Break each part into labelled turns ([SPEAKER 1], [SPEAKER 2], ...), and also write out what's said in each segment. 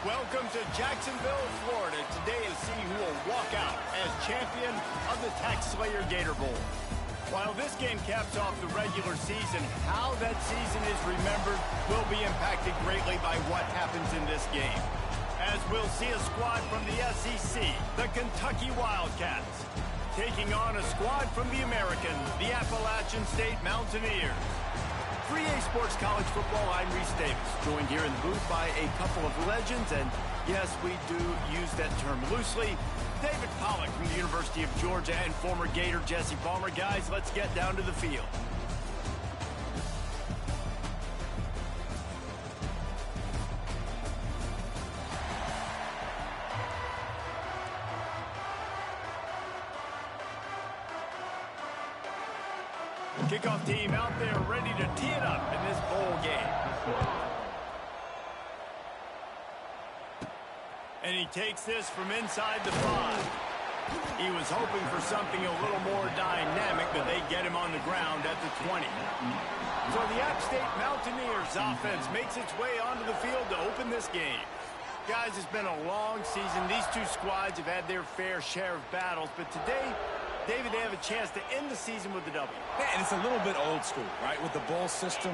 [SPEAKER 1] Welcome to Jacksonville, Florida. Today to see who will walk out as champion of the Tax Slayer Gator Bowl. While this game caps off the regular season, how that season is remembered will be impacted greatly by what happens in this game. As we'll see a squad from the SEC, the Kentucky Wildcats, taking on a squad from the American, the Appalachian State Mountaineers. 3A Sports College Football, I'm Reese Davis, joined here in the booth by a couple of legends, and yes, we do use that term loosely. David Pollack from the University of Georgia and former Gator Jesse Palmer. Guys, let's get down to the field. Kickoff team out there ready to tee it up in this bowl game. And he takes this from inside the 5. He was hoping for something a little more dynamic, but they get him on the ground at the 20. So the App State Mountaineers offense makes its way onto the field to open this game. Guys, it's been a long season. These two squads have had their fair share of battles, but today, David, they have a chance to end the season with the W.
[SPEAKER 2] Yeah, and it's a little bit old school, right? With the bowl system,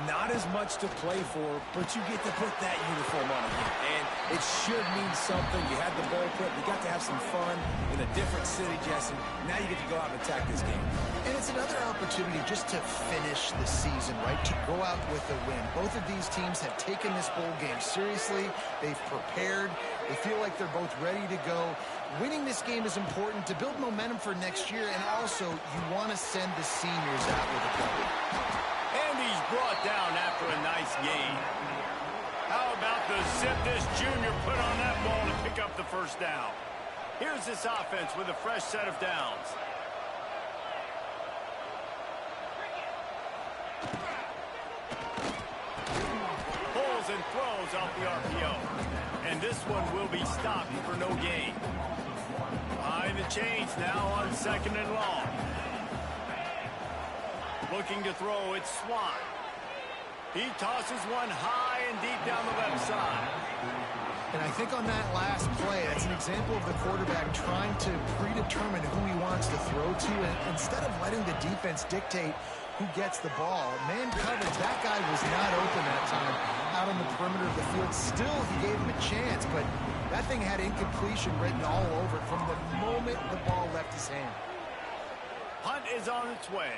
[SPEAKER 2] not as much to play for, but you get to put that uniform on again. And it should mean something. You had the bowl prep. You got to have some fun in a different city, Jesse. Now you get to go out and attack this game.
[SPEAKER 3] And it's another opportunity just to finish the season, right? To go out with a win. Both of these teams have taken this bowl game seriously. They've prepared. They feel like they're both ready to go. Winning this game is important to build momentum for next year, and also you want to send the seniors out with a W.
[SPEAKER 1] And he's brought down after a nice game. How about the zip this junior put on that ball to pick up the first down? Here's this offense with a fresh set of downs. Pulls and throws off the RPO. And this one will be stopped for no gain. Behind the chains now on 2nd and long. Looking to throw, it's Swan. He tosses one high and deep down the left side.
[SPEAKER 3] And I think on that last play, that's an example of the quarterback trying to predetermine who he wants to throw to, and instead of letting the defense dictate who gets the ball. Man coverage, that guy was not open that time out on the perimeter of the field. Still, he gave him a chance, but that thing had incompletion written all over it from the moment the ball left his hand.
[SPEAKER 1] Hunt is on its way.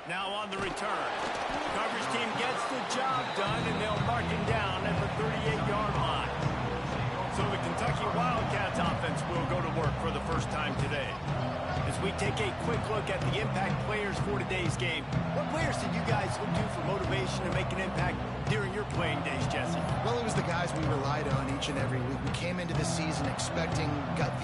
[SPEAKER 1] Now on the return. Coverage team gets the job done, and they'll mark him down at the 38-yard line. So the Kentucky Wildcats offense will go to work for the first time today. As we take a quick look at the impact players for today's game, what players did you guys look to for motivation to make an impact during your playing days, Jesse?
[SPEAKER 3] Well, it was the guys we relied on each and every week. We came into the season expecting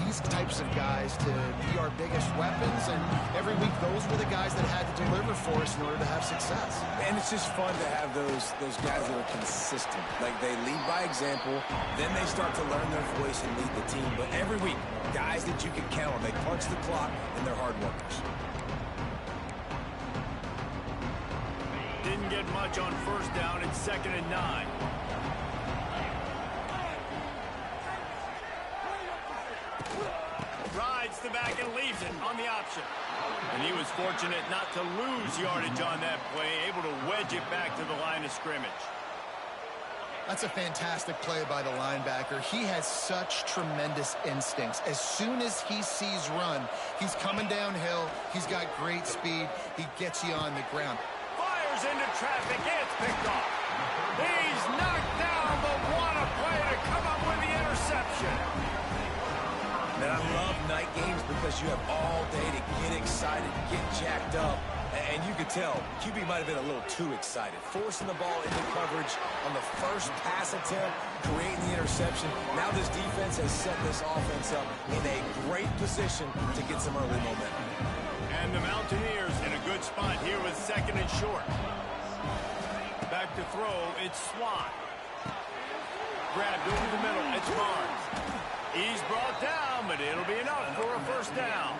[SPEAKER 3] these types of guys to be our biggest weapons, and every week those were the guys that had to deliver for us in order to have success.
[SPEAKER 2] And it's just fun to have those guys that are consistent. Like, they lead by example, then they start to learn their voice and lead the team. But every week, guys that you can count on, they punch the clock, and they're hard workers.
[SPEAKER 1] Didn't get much on first down. It's 2nd and 9. Rides the back and leaves it on the option. And he was fortunate not to lose yardage on that play, able to wedge it back to the line of scrimmage.
[SPEAKER 3] That's a fantastic play by the linebacker. He has such tremendous instincts. As soon as he sees run, he's coming downhill. He's got great speed. He gets you on the ground.
[SPEAKER 1] Fires into traffic. It's picked off. He's knocked down, but what a play to come up with the interception.
[SPEAKER 2] Man, I love night games because you have all day to get excited, get jacked up. And you could tell, QB might have been a little too excited. Forcing the ball into coverage on the first pass attempt, creating the interception. Now this defense has set this offense up in a great position to get some early momentum.
[SPEAKER 1] And the Mountaineers in a good spot here with 2nd and short. Back to throw, it's Swan. Grabbed over the middle, it's Barnes. He's brought down, but it'll be enough for a first down.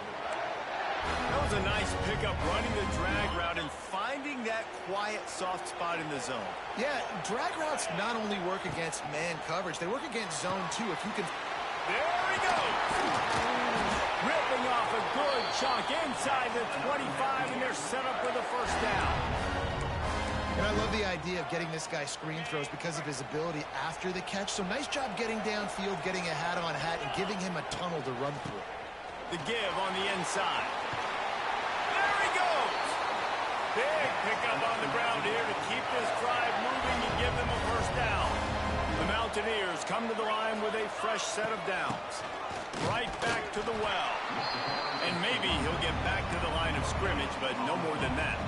[SPEAKER 1] That was a nice pickup, running the drag route and finding that quiet, soft spot in the zone.
[SPEAKER 3] Yeah, drag routes not only work against man coverage, they work against zone too. If you can...
[SPEAKER 1] There he goes! Ripping off a good chunk inside the 25, and they're set up with a first down.
[SPEAKER 3] And I love the idea of getting this guy screen throws because of his ability after the catch. So nice job getting downfield, getting a hat-on-hat, and giving him a tunnel to run through.
[SPEAKER 1] The give on the inside. There he goes! Big pickup on the ground here to keep this drive moving and give them a first down. The Mountaineers come to the line with a fresh set of downs. Right back to the well. And maybe he'll get back to the line of scrimmage, but no more than that.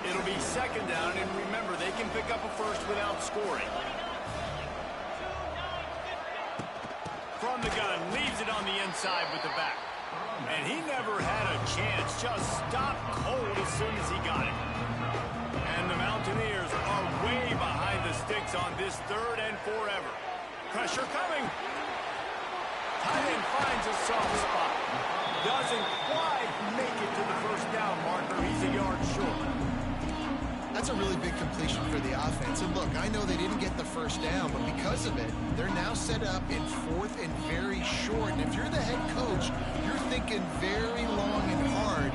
[SPEAKER 1] It'll be second down, and remember, they can pick up a first without scoring. From the gun, leaves it on the inside with the back. And he never had a chance, just stopped cold as soon as he got it. And the Mountaineers are way behind the sticks on this third and forever. Pressure coming. Tight end finds a soft spot. Doesn't quite make it to the first down marker. He's a yard short.
[SPEAKER 3] That's a really big completion for the offense. And look, I know they didn't get the first down, but because of it, they're now set up in fourth and very short. And if you're the head coach, you're thinking very long and hard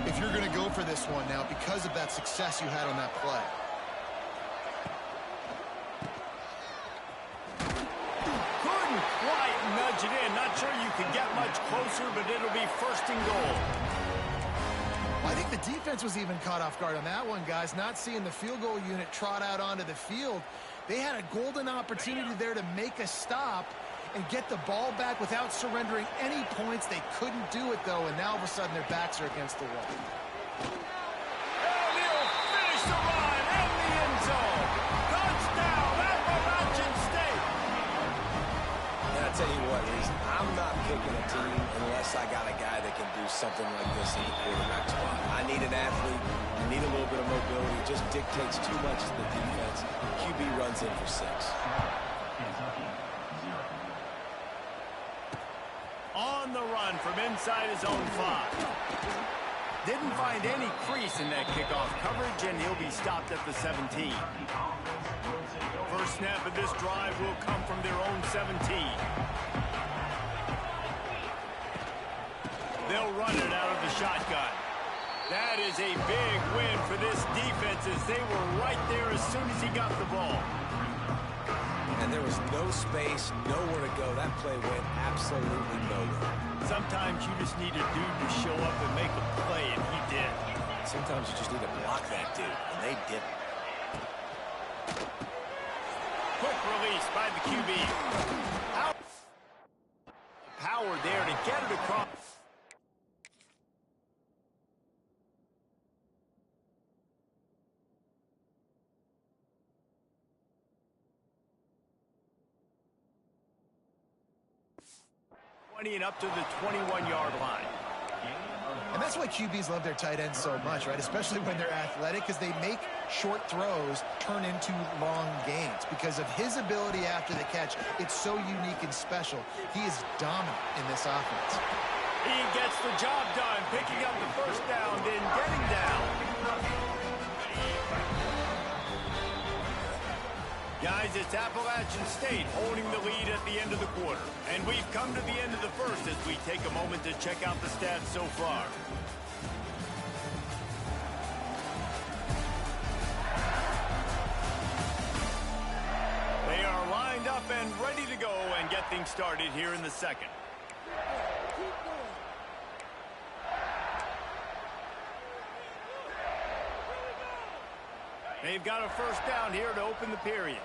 [SPEAKER 3] if you're going to go for this one now because of that success you had on that play.
[SPEAKER 1] Couldn't quite nudge it in. Not sure you could get much closer, but it'll be first and goal.
[SPEAKER 3] I think the defense was even caught off guard on that one, guys. Not seeing the field goal unit trot out onto the field. They had a golden opportunity there to make a stop and get the ball back without surrendering any points. They couldn't do it, though, and now all of a sudden their backs are against the wall.
[SPEAKER 1] And he'll finish the run in the end zone. Touchdown, Appalachian State.
[SPEAKER 2] And I tell you what, Reese, I'm not picking a team unless I got a guy that can do something like this in the quarterback spot. I need an athlete. I need a little bit of mobility. It just dictates too much to the defense. QB runs in for 6.
[SPEAKER 1] On the run from inside his own 5. Didn't find any crease in that kickoff coverage, and he'll be stopped at the 17. First snap of this drive will come from their own 17. They'll run it out of the shotgun. That is a big win for this defense as they were right there as soon as he got the ball.
[SPEAKER 2] And there was no space, nowhere to go. That play went absolutely nowhere.
[SPEAKER 1] Sometimes you just need a dude to show up and make a play, and he did.
[SPEAKER 2] Sometimes you just need to block that dude, and they didn't.
[SPEAKER 1] Quick release by the QB. Out. Power there to get it across. And up to the 21-yard line.
[SPEAKER 3] And that's why QBs love their tight ends so much, right? Especially when they're athletic, because they make short throws turn into long gains. Because of his ability after the catch, it's so unique and special. He is dominant in this offense.
[SPEAKER 1] He gets the job done, picking up the first down, then getting down. Guys, it's Appalachian State holding the lead at the end of the quarter. And we've come to the end of the first as we take a moment to check out the stats so far. They are lined up and ready to go and get things started here in the second. They've got a first down here to open the period.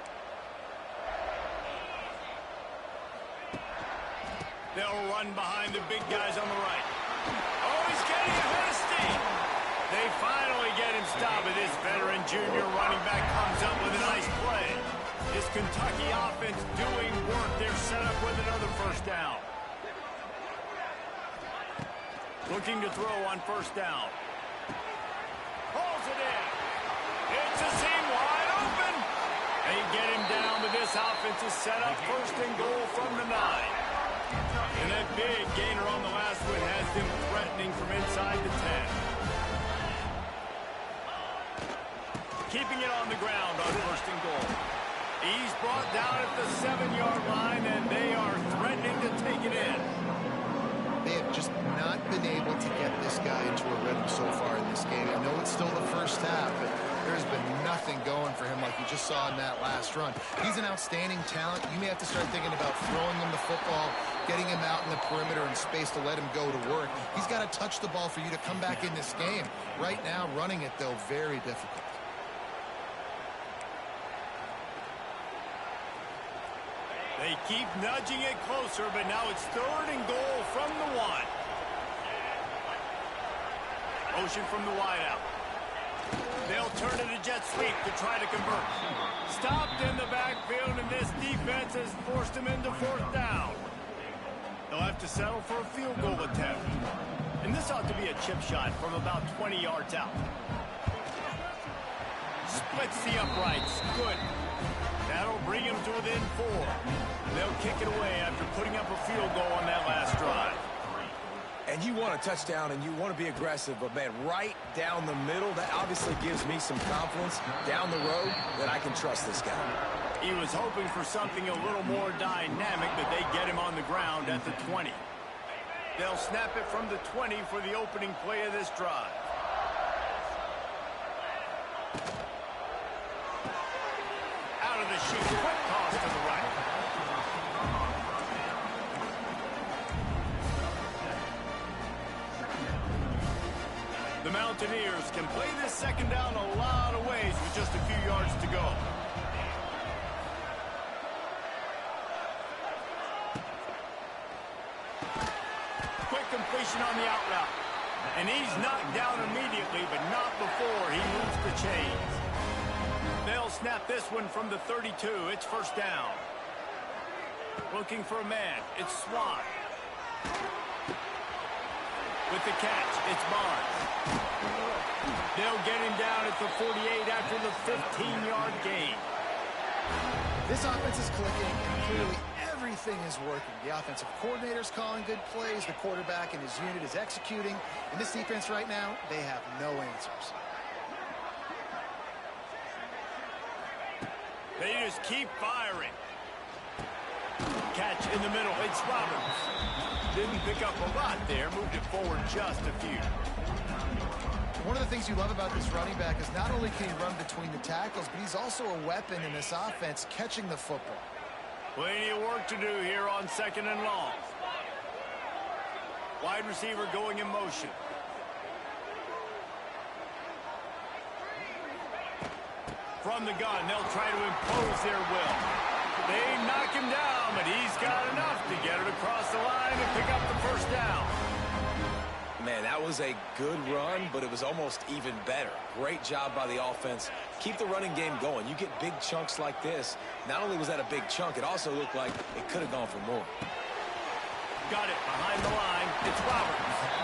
[SPEAKER 1] They'll run behind the big guys on the right. Oh, he's getting ahead of steam. They finally get him stopped, but this veteran junior running back comes up with a nice play. This Kentucky offense doing work. They're set up with another first down. Looking to throw on first down. Pulls it in. It's a seam wide open. They get him down, but this offense is set up first and goal from the 9. And that big gainer on the last one has them threatening from inside. inside the 10. Keeping it on the ground on first and goal. He's brought down at the 7-yard line, and they are threatening to take it in.
[SPEAKER 3] They have just not been able to get this guy into a rhythm so far in this game. I know it's still the first half, but there's been nothing going for him like you just saw in that last run. He's an outstanding talent. You may have to start thinking about throwing him the football, getting him out in the perimeter in space to let him go to work. He's got to touch the ball for you to come back in this game. Right now, running it, though, very difficult.
[SPEAKER 1] They keep nudging it closer, but now it's 3rd and goal from the 1. Motion from the wideout. They'll turn it a jet sweep to try to convert. Stopped in the backfield, and this defense has forced him into 4th down. They'll have to settle for a field goal attempt. And this ought to be a chip shot from about 20 yards out. Splits the uprights. Good. That'll bring him to within 4. They'll kick it away after putting up a field goal on that last drive.
[SPEAKER 2] And you want a touchdown, and you want to be aggressive, but, man, right down the middle, that obviously gives me some confidence down the road that I can trust this guy.
[SPEAKER 1] He was hoping for something a little more dynamic, but they get him on the ground at the 20. They'll snap it from the 20 for the opening play of this drive. Out of the chute, quick toss to the right. The Mountaineers can play this second down a lot of ways with just a few yards to go. Quick completion on the out route. And he's knocked down immediately, but not before he moves the chains. They'll snap this one from the 32. It's 1st down. Looking for a man. It's Swan. With the catch, it's Barnes. They'll get him down at the 48 after the 15-yard gain.
[SPEAKER 3] This offense is clicking, and clearly everything is working. The offensive coordinator's calling good plays. The quarterback and his unit is executing. In this defense right now, they have no answers.
[SPEAKER 1] They just keep firing. Catch in the middle. It's Roberts. Didn't pick up a lot there. Moved it forward just a few.
[SPEAKER 3] One of the things you love about this running back is not only can he run between the tackles, but he's also a weapon in this offense catching the football.
[SPEAKER 1] Plenty of work to do here on 2nd and long. Wide receiver going in motion. From the gun, they'll try to impose their will. They knock him down, but he's got enough to get it across the line and pick up the 1st down.
[SPEAKER 2] Man, that was a good run, but it was almost even better. Great job by the offense. Keep the running game going. You get big chunks like this. Not only was that a big chunk, it also looked like it could have gone for more.
[SPEAKER 1] Got it behind the line. It's Roberts.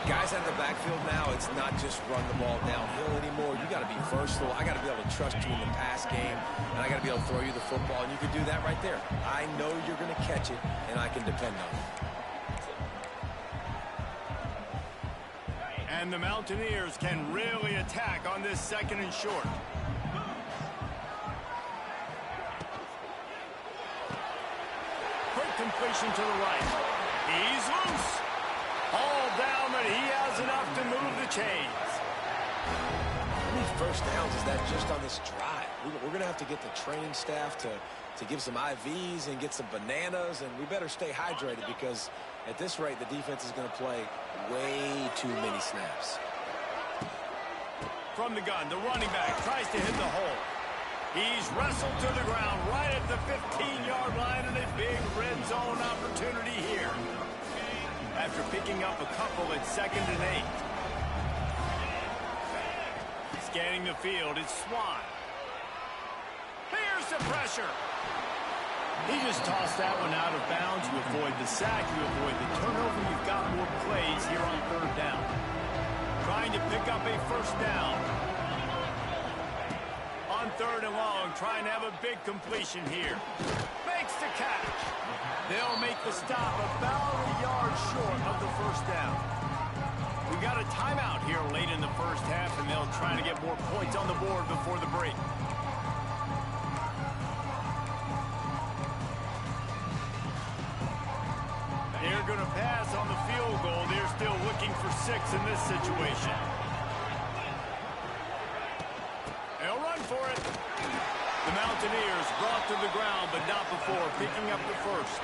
[SPEAKER 2] Guys out of the backfield now, it's not just run the ball downhill anymore. You got to be versatile. I got to be able to trust you in the pass game, and I got to be able to throw you the football, and you can do that right there. I know you're going to catch it, and I can depend on it.
[SPEAKER 1] And the Mountaineers can really attack on this 2nd and short. Quick completion to the right. He's loose. All down, but he has enough to move the chains.
[SPEAKER 2] How many 1st downs is that just on this drive? We're going to have to get the training staff to give some IVs and get some bananas, and we better stay hydrated because at this rate, the defense is going to play way too many snaps.
[SPEAKER 1] From the gun, the running back tries to hit the hole. He's wrestled to the ground right at the 15-yard line, and a big red zone opportunity here. After picking up a couple at 2nd and 8. Scanning the field, it's Swan. Here's the pressure. He just tossed that one out of bounds. You avoid the sack, you avoid the turnover. You've got more plays here on 3rd down. Trying to pick up a 1st down. On 3rd and long, trying to have a big completion here. Makes the catch. They'll make the stop about a yard short of the 1st down. got a timeout here late in the first half, and they'll try to get more points on the board before the break. They're going to pass on the field goal. They're still looking for 6 in this situation. They'll run for it. The Mountaineers brought to the ground, but not before picking up the first.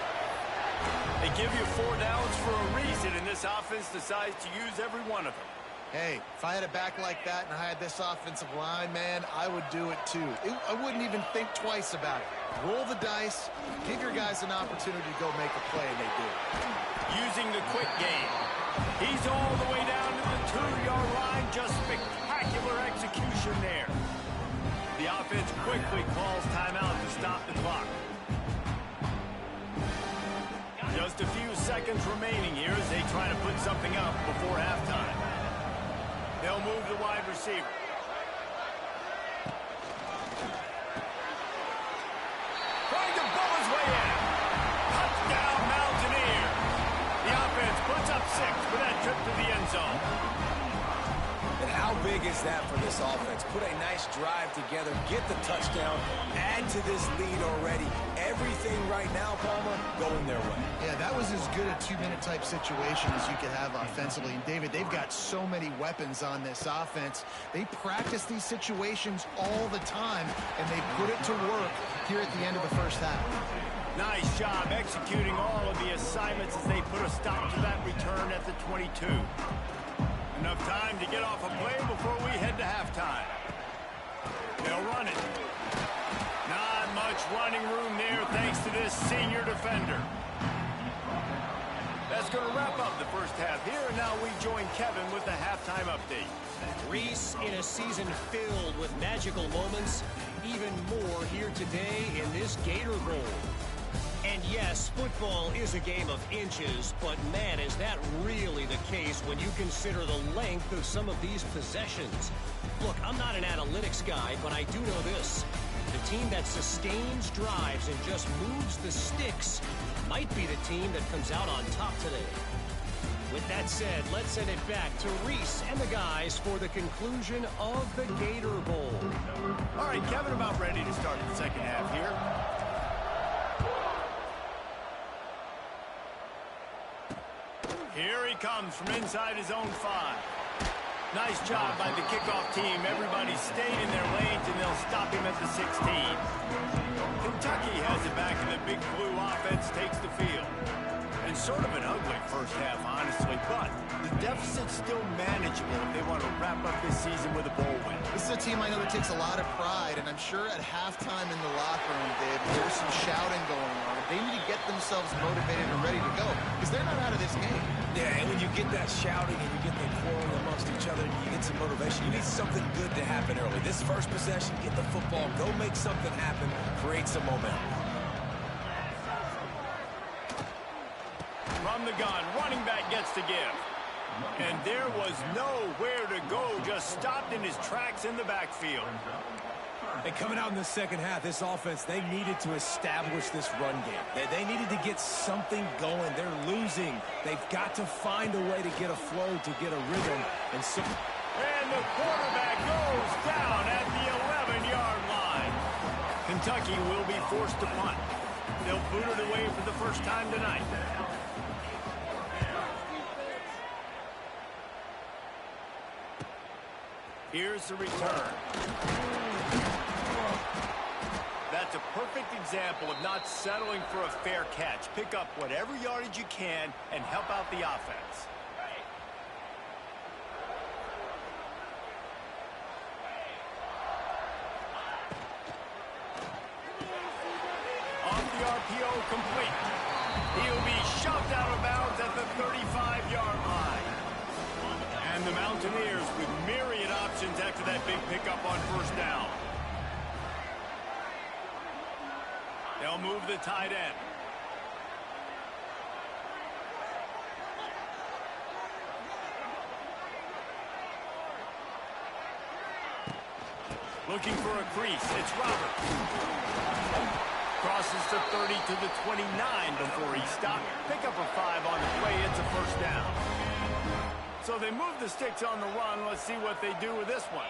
[SPEAKER 1] They give you 4 downs for a reason, and this offense decides to use every one of them.
[SPEAKER 3] Hey, if I had a back like that and I had this offensive line, man, I would do it too. I wouldn't even think twice about it. Roll the dice, give your guys an opportunity to go make a play, and they do.
[SPEAKER 1] Using the quick game. He's all the way down to the 2-yard line. Just spectacular execution there. The offense quickly calls timeout to stop the clock. Just a few seconds remaining here as they try to put something up before halftime. They'll move the wide receiver. Trying to bowl his way in. Touchdown, Mountaineers. The offense puts up 6 for that trip to the end zone.
[SPEAKER 2] And how big is that for this offense? Put a nice drive together, get the touchdown, add to this lead already. Everything right now, Palmer, going their way.
[SPEAKER 3] Yeah, that was as good a 2-minute type situation as you could have offensively. And, David, they've got so many weapons on this offense. They practice these situations all the time, and they put it to work here at the end of the first half.
[SPEAKER 1] Nice job executing all of the assignments as they put a stop to that return at the 22. Enough time to get off a play before we head to halftime. They'll run it. Not much running room there thanks to this senior defender. That's going to wrap up the first half here, and now we join Kevin with the halftime update.
[SPEAKER 4] Reese, in a season filled with magical moments, even more here today in this Gator Bowl. And yes, football is a game of inches, but man, is that really the case when you consider the length of some of these possessions. Look, I'm not an analytics guy, but I do know this. The team that sustains drives and just moves the sticks might be the team that comes out on top today. With that said, let's send it back to Reese and the guys for the conclusion of the Gator Bowl.
[SPEAKER 1] All right, Kevin, about ready to start the second half here. Here he comes from inside his own 5. Nice job by the kickoff team. Everybody stayed in their lanes, and they'll stop him at the 16. Kentucky has it back, and the Big Blue offense takes the field. And sort of an ugly first half, honestly, but the deficit's still manageable if they want to wrap up this season with a bowl win.
[SPEAKER 3] This is a team I know that takes a lot of pride, and I'm sure at halftime in the locker room, Dave, there's some shouting going on. They need to get themselves motivated and ready to go, because they're not out of this game.
[SPEAKER 2] Yeah, and when you get that shouting and you get the quarreling amongst each other, you get some motivation. You need something good to happen early. This first possession, get the football, go make something happen, create some momentum.
[SPEAKER 1] From the gun, running back gets to give. And there was nowhere to go, just stopped in his tracks in the backfield.
[SPEAKER 2] And coming out in the second half, this offense, they needed to establish this run game. They needed to get something going. They're losing. They've got to find a way to get a flow, to get a rhythm. And
[SPEAKER 1] the quarterback goes down at the 11-yard line. Kentucky will be forced to punt. They'll boot it away for the first time tonight. Here's the return. That's a perfect example of not settling for a fair catch. Pick up whatever yardage you can and help out the offense. Off the RPO, complete. He'll be shoved out of bounds at the 35-yard line. And the Mountaineers with myriad options after that big pickup on first down. They'll move the tight end. Looking for a crease. It's Roberts. Crosses the 30 to the 29 before he stopped. Pick up a 5 on the play. It's a first down. So they move the sticks on the run. Let's see what they do with this one.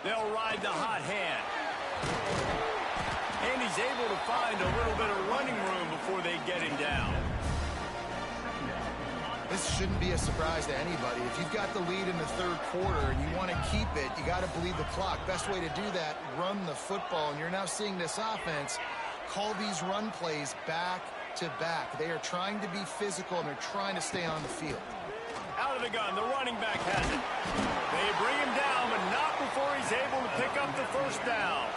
[SPEAKER 1] They'll ride the hot hand. And he's able to find a little bit of running room before they get him down.
[SPEAKER 3] This shouldn't be a surprise to anybody. If you've got the lead in the third quarter and you want to keep it, you got to bleed the clock. Best way to do that, run the football. And you're now seeing this offense call these run plays back to back. They are trying to be physical, and they're trying to stay on the field.
[SPEAKER 1] Out of the gun, the running back has it. They bring him down, but not before he's able to pick up the first down.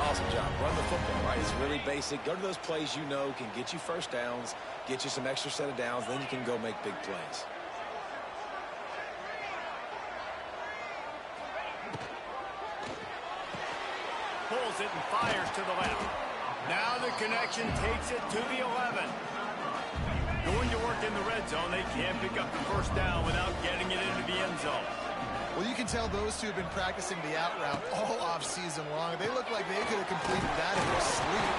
[SPEAKER 2] Awesome job. Run the football, right? It's really basic. Go to those plays you know can get you first downs, get you some extra set of downs, then you can go make big plays.
[SPEAKER 1] Pulls it and fires to the left. Now the connection takes it to the 11. Going to work in the red zone, they can't pick up the first down without getting it into the end zone.
[SPEAKER 3] Well, you can tell those two have been practicing the out route all off-season long. They look like they could have completed that in their sleep.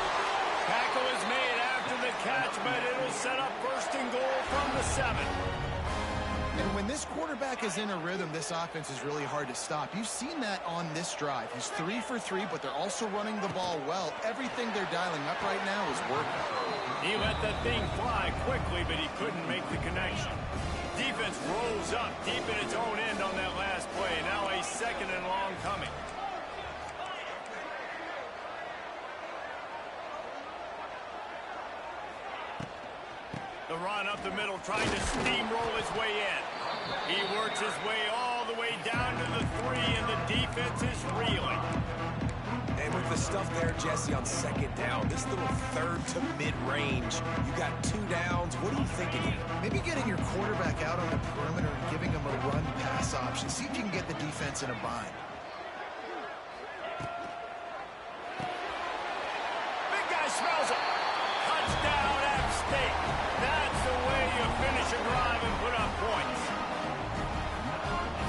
[SPEAKER 1] Tackle is made after the catch, but it'll set up first and goal from the 7.
[SPEAKER 3] And when this quarterback is in a rhythm, this offense is really hard to stop. You've seen that on this drive. He's 3 for 3, but they're also running the ball well. Everything they're dialing up right now is working.
[SPEAKER 1] He let that thing fly quickly, but he couldn't make the connection. Defense rolls up deep in its own end on that last play. Now a second and long coming. The run up the middle, trying to steamroll his way in. He works his way all the way down to the 3, and the defense is reeling.
[SPEAKER 2] And with the stuff there, Jesse, on second down, this little third to mid-range, you got 2 downs. What are you thinking here?
[SPEAKER 3] Maybe getting your quarterback out on the perimeter and giving him a run-pass option. See if you can get the defense in a bind.
[SPEAKER 1] Big guy smells it. Touchdown, App State. That's the way you finish a drive and put up points.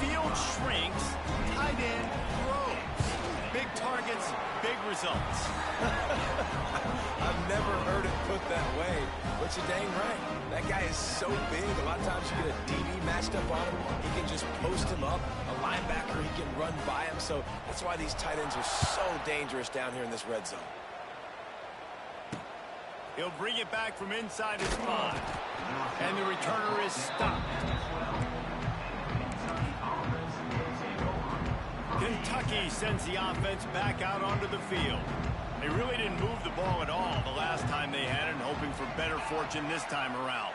[SPEAKER 1] Field shrinks, tight end grows. Big targets, big results.
[SPEAKER 2] I've never heard it put that way, but you're dang right. That guy is so big. A lot of times you get a DB matched up on him. He can just post him up. A linebacker, he can run by him. So that's why these tight ends are so dangerous down here in this red zone.
[SPEAKER 1] He'll bring it back from inside his 5. And the returner is stopped. Kentucky sends the offense back out onto the field. They really didn't move the ball at all the last time they had it, and hoping for better fortune this time around.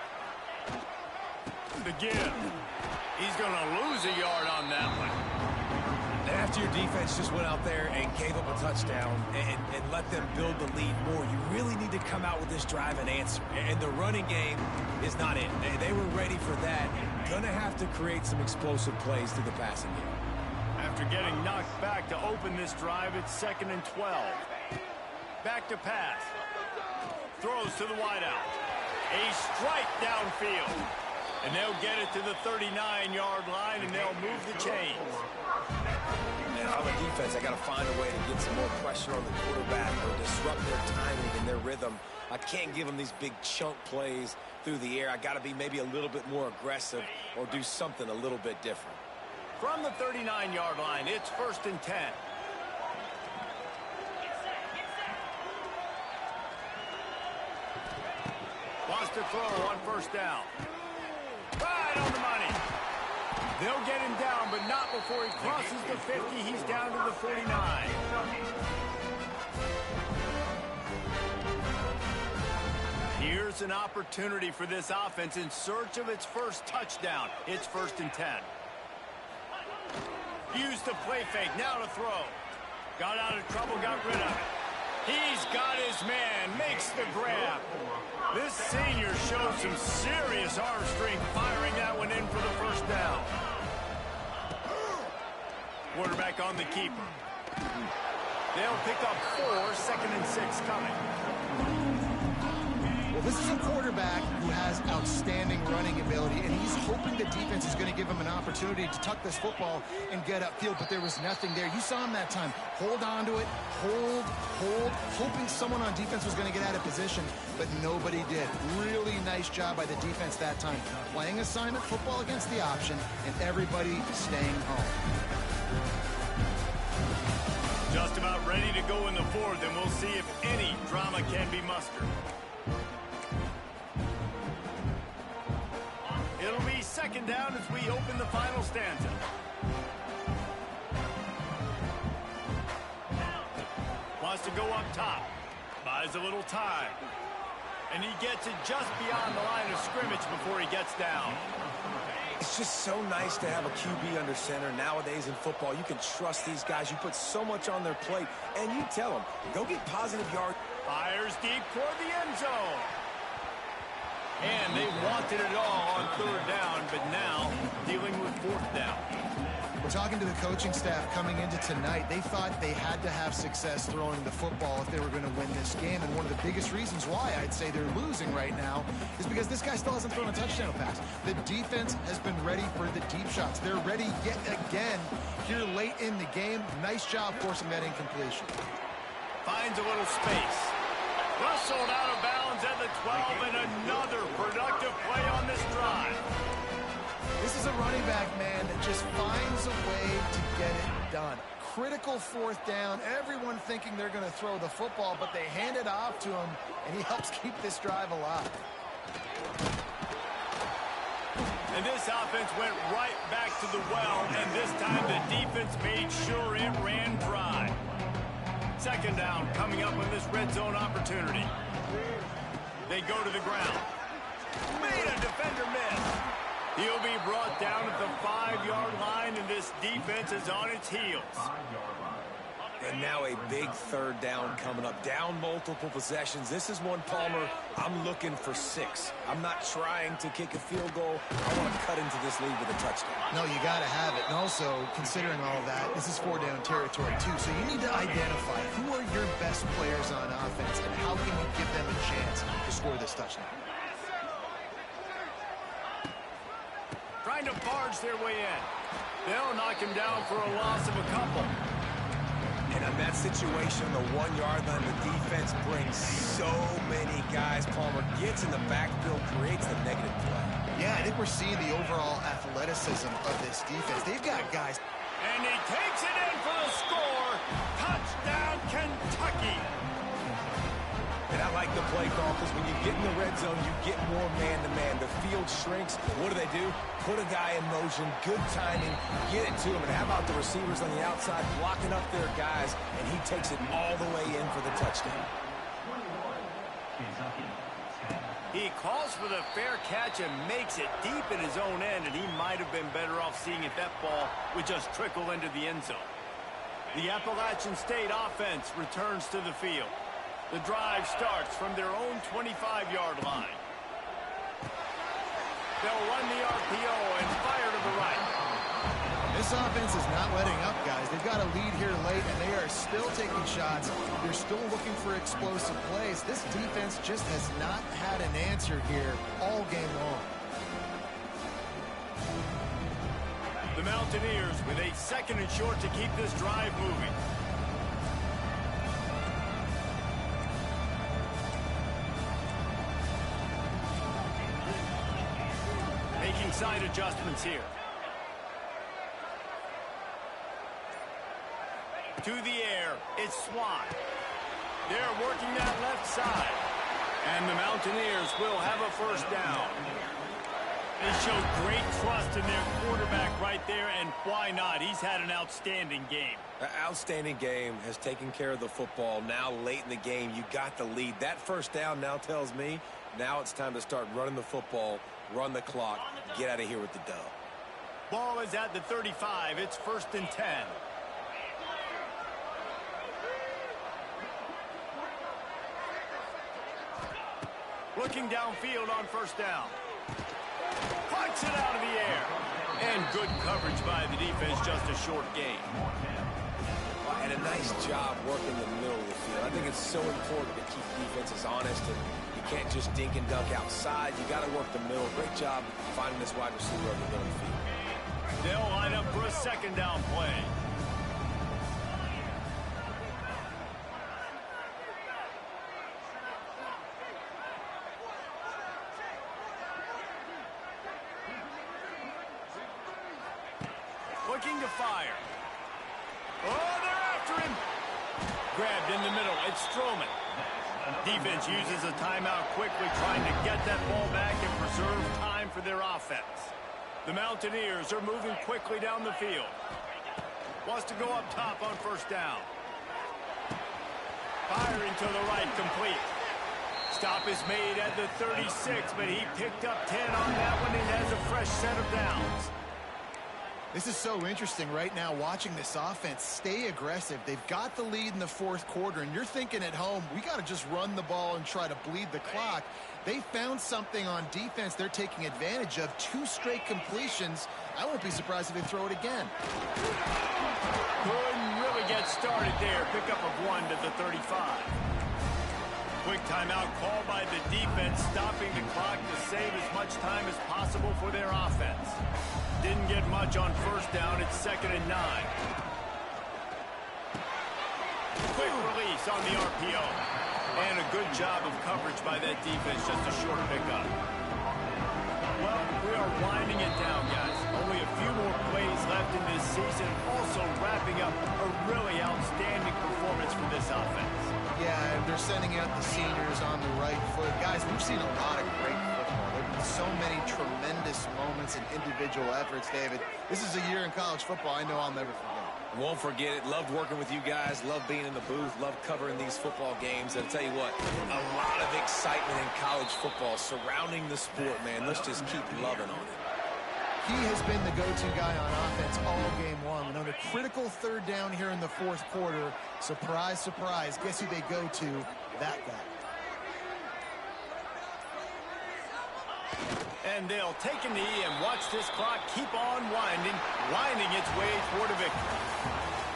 [SPEAKER 1] The give. He's going to lose a yard on that one.
[SPEAKER 2] After your defense just went out there and gave up a touchdown and let them build the lead more, you really need to come out with this drive and answer. And the running game is not in. They were ready for that. Going to have to create some explosive plays through the passing game.
[SPEAKER 1] After getting knocked back to open this drive, it's 2nd and 12. Back to pass. Throws to the wideout. A strike downfield. And they'll get it to the 39-yard line, and they'll move the chains.
[SPEAKER 2] And on the defense, I got to find a way to get some more pressure on the quarterback or disrupt their timing and their rhythm. I can't give them these big chunk plays through the air. I got to be maybe a little bit more aggressive or do something a little bit different.
[SPEAKER 1] From the 39-yard line, it's 1st and 10. Wants to throw on 1st down. Right on the money. They'll get him down, but not before he crosses the 50. He's down to the 49. Here's an opportunity for this offense in search of its first touchdown. It's 1st and 10. Used the play fake, now to throw. Got out of trouble, got rid of it. He's got his man, makes the grab. This senior shows some serious arm strength, firing that one in for the 1st down. Quarterback on the keeper. They'll pick up 4, 2nd and 6 coming.
[SPEAKER 2] Well,
[SPEAKER 3] Well, this is a quarterback who has outstanding running ability, and he's hoping the defense is going to give him an opportunity to tuck this football and get upfield, but there was nothing there. You saw him that time. Hold on to it, hold, hoping someone on defense was going to get out of position, but nobody did. Really nice job by the defense that time. Playing assignment football against the option, and everybody staying home.
[SPEAKER 1] Just about ready to go in the fourth, and we'll see if any drama can be mustered. It'll be second down as we open the final stanza. Wants to go up top. Buys a little time. And he gets it just beyond the line of scrimmage before he gets down.
[SPEAKER 2] It's just so nice to have a QB under center. Nowadays in football, you can trust these guys. You put so much on their plate, and you tell them, go get positive yards.
[SPEAKER 1] Fires deep toward the end zone. And they wanted it all on third down, but now dealing with fourth down.
[SPEAKER 3] We're talking to the coaching staff coming into tonight. They thought they had to have success throwing the football if they were going to win this game. And one of the biggest reasons why I'd say they're losing right now is because this guy still hasn't thrown a touchdown pass. The defense has been ready for the deep shots. They're ready yet again here late in the game. Nice job forcing that incompletion.
[SPEAKER 1] Finds a little space. Rustled out of bounds at the 12, and another productive play on this drive.
[SPEAKER 3] This is a running back, man, that just finds a way to get it done. Critical fourth down. Everyone thinking they're going to throw the football, but they hand it off to him, and he helps keep this drive alive.
[SPEAKER 1] And this offense went right back to the well, and this time the defense made sure it ran dry. Second down coming up on this red zone opportunity. They go to the ground. Made a defender miss. He'll be brought down at the 5-yard line, and this defense is on its heels.
[SPEAKER 2] And now a big third down coming up. Down multiple possessions. This is one, Palmer, I'm looking for 6. I'm not trying to kick a field goal. I want to cut into this lead with a touchdown.
[SPEAKER 3] No, you got to have it. And also, considering all of that, this is 4-down territory, too. So you need to identify who are your best players on offense and how can you give them a chance to score this touchdown.
[SPEAKER 1] Trying to barge their way in. They'll knock him down for a loss of a couple.
[SPEAKER 2] And in that situation, the 1-yard line, the defense brings so many guys. Palmer gets in the backfield, creates the negative play.
[SPEAKER 3] Yeah, I think we're seeing the overall athleticism of this defense. They've got guys.
[SPEAKER 1] And he takes it in for the score. Touchdown, Kentucky.
[SPEAKER 2] And I like the play call because when you get in the red zone, you get more man-to-man. The field shrinks. What do? Put a guy in motion, good timing, get it to him. And how about the receivers on the outside blocking up their guys, and he takes it all the way in for the touchdown.
[SPEAKER 1] He calls for the fair catch and makes it deep in his own end, and he might have been better off seeing if that ball would just trickle into the end zone. The Appalachian State offense returns to the field. The drive starts from their own 25-yard line. They'll run the RPO and fire to the right.
[SPEAKER 3] This offense is not letting up, guys. They've got a lead here late, and they are still taking shots. They're still looking for explosive plays. This defense just has not had an answer here all game long.
[SPEAKER 1] The Mountaineers with a second and short to keep this drive moving. Making side adjustments here. To the air, it's Swan. They're working that left side. And the Mountaineers will have a first down. They showed great trust in their quarterback right there, and why not? He's had an outstanding game.
[SPEAKER 2] An outstanding game, has taken care of the football. Now late in the game, you got the lead. That first down now tells me now it's time to start running the football, run the clock, get out of here with the dub.
[SPEAKER 1] Ball is at the 35. It's 1st and 10. Looking downfield on first down. Plucks it out of the air. And good coverage by the defense, just a short gain.
[SPEAKER 2] And a Nice job working the middle of the field. I think it's so important to keep defenses honest, and you can't just dink and dunk outside. You got to work the middle. Great job finding this wide receiver over the middle of the field.
[SPEAKER 1] They'll line up for a second down play. Looking to fire. Oh, they're after him. Grabbed in the middle. It's Strowman. Defense uses a timeout quickly, trying to get that ball back and preserve time for their offense. The Mountaineers are moving quickly down the field. Wants to go up top on first down. Firing to the right, complete. Stop is made at the 36, but he picked up 10 on that one and has a fresh set of downs.
[SPEAKER 3] This is so interesting right now, watching this offense stay aggressive. They've got the lead in the fourth quarter, and you're thinking at home, we got to just run the ball and try to bleed the clock. They found something on defense they're taking advantage of. 2 straight completions. I won't be surprised if they throw it again.
[SPEAKER 1] Couldn't really get started there. Pickup of 1 to the 35. Quick timeout called by the defense, stopping the clock to save as much time as possible for their offense. Didn't get much on first down. It's 2nd and 9. Quick release on the RPO. And a good job of coverage by that defense. Just a short pickup. Well, we are winding it down, guys. Only a few more plays left in this season. Also wrapping up a really outstanding performance for this offense.
[SPEAKER 3] Yeah, they're sending out the seniors on the right foot. Guys, we've seen a lot of great football. There have been so many tremendous moments and individual efforts, David. This is a year in college football I know I'll never forget.
[SPEAKER 2] Won't forget it. Loved working with you guys. Loved being in the booth. Loved covering these football games. And I'll tell you what, a lot of excitement in college football surrounding the sport, man. Let's just keep loving on it.
[SPEAKER 3] He has been the go-to guy on offense all game long. And on a critical third down here in the fourth quarter, surprise, surprise, guess who they go to? That guy.
[SPEAKER 1] And they'll take a knee and watch this clock keep on winding its way toward a victory.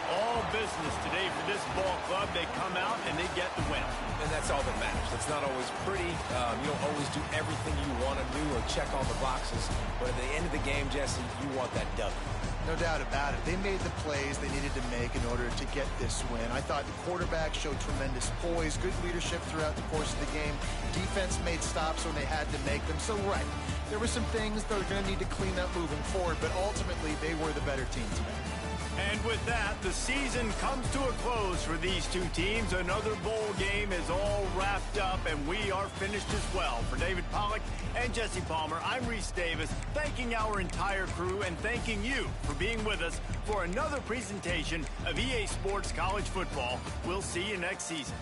[SPEAKER 1] All business today for this ball club. They come out and they get the win.
[SPEAKER 2] And that's all that matters. It's not always pretty. You don't always do everything you want to do or check all the boxes. But at the end of the game, Jesse, you want that W.
[SPEAKER 3] No doubt about it. They made the plays they needed to make in order to get this win. I thought the quarterback showed tremendous poise, good leadership throughout the course of the game. Defense made stops when they had to make them. So, right, there were some things they're going to need to clean up moving forward, but ultimately they were the better team today.
[SPEAKER 1] And with that, the season comes to a close for these two teams. Another bowl game is all wrapped up, and we are finished as well. For David Pollack and Jesse Palmer, I'm Reese Davis, thanking our entire crew and thanking you for being with us for another presentation of EA Sports College Football. We'll see you next season.